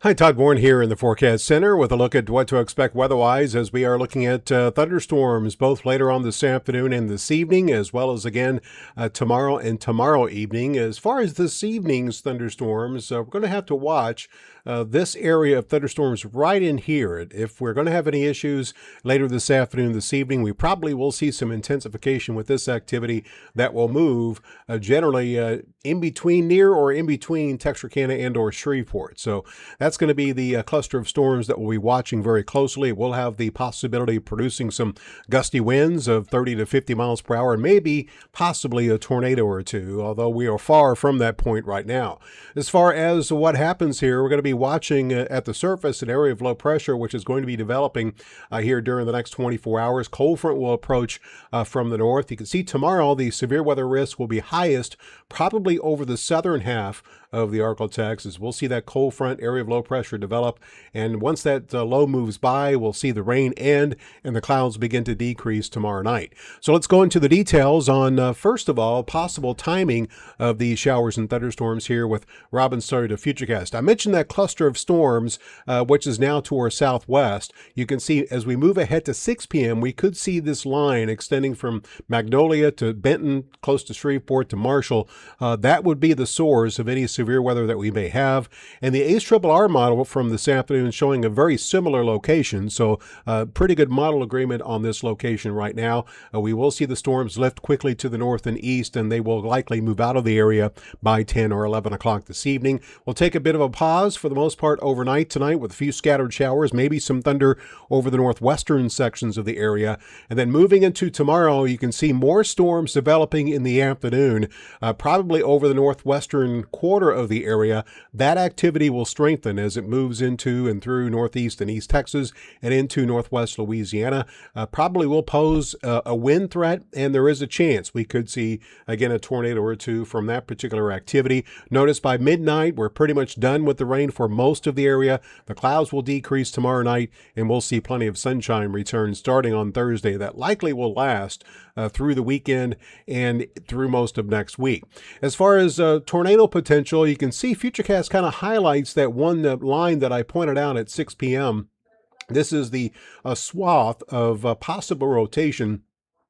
Hi, Todd Bourne here in the Forecast Center with a look at what to expect weather-wise as we are looking at thunderstorms both later on this afternoon and this evening, as well as again tomorrow and tomorrow evening. As far as this evening's thunderstorms, we're going to have to watch this area of thunderstorms right in here. If we're going to have any issues later this afternoon, this evening, we probably will see some intensification with this activity that will move generally in between, near or in between Texarkana and or Shreveport. So that's going to be the cluster of storms that we'll be watching very closely. We'll have the possibility of producing some gusty winds of 30 to 50 miles per hour and maybe possibly a tornado or two, although we are far from that point right now. As far as what happens here, we're going to be watching at the surface an area of low pressure, which is going to be developing here during the next 24 hours. Cold front will approach from the north. You can see tomorrow the severe weather risk will be highest, probably over the southern half of the ArkLaTex, as we'll see that cold front area of low pressure develop. And once that low moves by, we'll see the rain end and the clouds begin to decrease tomorrow night. So let's go into the details on, first of all, possible timing of these showers and thunderstorms here with Robin Sawyer to Futurecast. I mentioned that cluster of storms, which is now to our southwest. You can see as we move ahead to 6 p.m., we could see this line extending from Magnolia to Benton, close to Shreveport to Marshall. That would be the source of any severe weather that we may have. And the ArkLaTex model from this afternoon showing a very similar location. So pretty good model agreement on this location right now. We will see the storms lift quickly to the north and east, and they will likely move out of the area by 10 or 11 o'clock this evening. We'll take a bit of a pause for the most part overnight tonight with a few scattered showers, maybe some thunder over the northwestern sections of the area. And then moving into tomorrow, you can see more storms developing in the afternoon, probably over the northwestern quarter of the area. That activity will strengthen as it moves into and through northeast and east Texas and into northwest Louisiana. Probably will pose a wind threat, and there is a chance we could see again a tornado or two from that particular activity. Notice by midnight we're pretty much done with the rain for most of the area. The clouds will decrease tomorrow night, and we'll see plenty of sunshine return starting on Thursday. That likely will last through the weekend and through most of next week. As far as tornado potential, you can see Futurecast kind of highlights that one line that I pointed out at 6 p.m. This is the swath of possible rotation.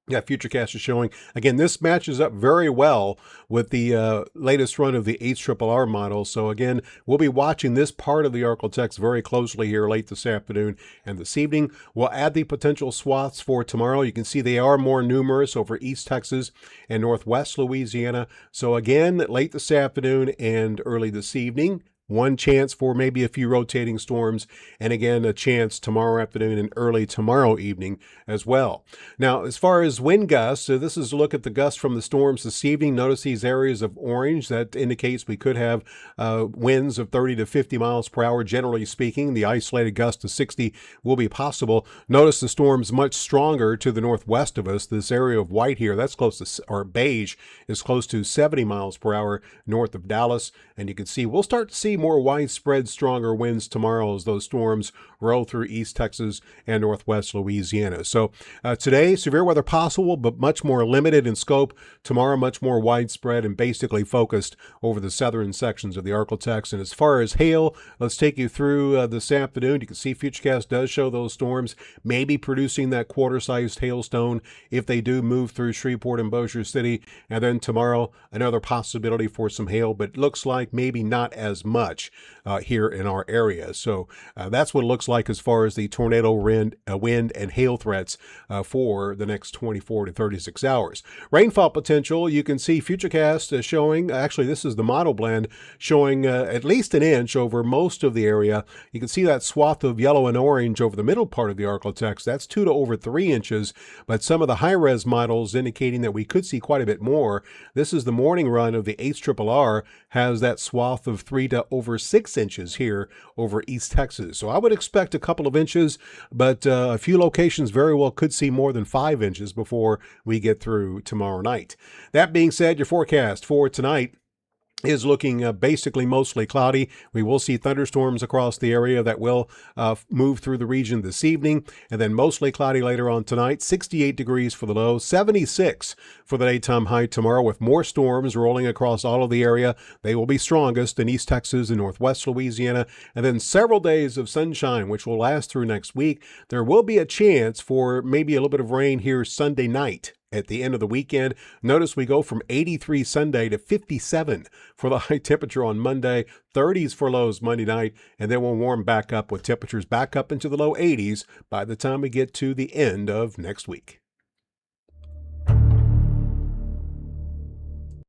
Yeah, Futurecast is showing. Again, this matches up very well with the latest run of the ArkLaTex model. So again, we'll be watching this part of the ArkLaTex very closely here late this afternoon and this evening. We'll add the potential swaths for tomorrow. You can see they are more numerous over East Texas and Northwest Louisiana. So again, late this afternoon and early this evening, one chance for maybe a few rotating storms, and again, a chance tomorrow afternoon and early tomorrow evening as well. Now, as far as wind gusts, so this is a look at the gusts from the storms this evening. Notice these areas of orange. That indicates we could have winds of 30 to 50 miles per hour, generally speaking. The isolated gust of 60 will be possible. Notice the storms much stronger to the northwest of us. This area of white here, that's close to, or beige, is close to 70 miles per hour north of Dallas. And you can see, we'll start to see more widespread stronger winds tomorrow as those storms roll through East Texas and Northwest Louisiana. So today, severe weather possible, but much more limited in scope. Tomorrow, much more widespread and basically focused over the southern sections of the ArkLaTex. And as far as hail, let's take you through this afternoon. You can see Futurecast does show those storms maybe producing that quarter-sized hailstone if they do move through Shreveport and Bossier City. And then tomorrow, another possibility for some hail, but it looks like maybe not as much here in our area. So that's what it looks like as far as the tornado wind and hail threats for the next 24 to 36 hours. Rainfall potential, you can see Futurecast showing, actually this is the model blend, showing at least an inch over most of the area. You can see that swath of yellow and orange over the middle part of the ArkLaTex. That's 2 to over 3 inches, but some of the high-res models indicating that we could see quite a bit more. This is the morning run of the ArkLaTex, has that swath of 3 to over 6 inches here over East Texas. So I would expect a couple of inches, but a few locations very well could see more than 5 inches before we get through tomorrow night. That being said, your forecast for tonight: is looking basically mostly cloudy. We will see thunderstorms across the area that will move through the region this evening, and then mostly cloudy later on tonight. 68 degrees for the low, 76 for the daytime high tomorrow, with more storms rolling across all of the area. They will be strongest in East Texas and Northwest Louisiana, and then several days of sunshine, which will last through next week. There will be a chance for maybe a little bit of rain here Sunday night at the end of the weekend. Notice we go from 83 Sunday to 57 for the high temperature on Monday, 30s for lows Monday night, and then we'll warm back up with temperatures back up into the low 80s by the time we get to the end of next week.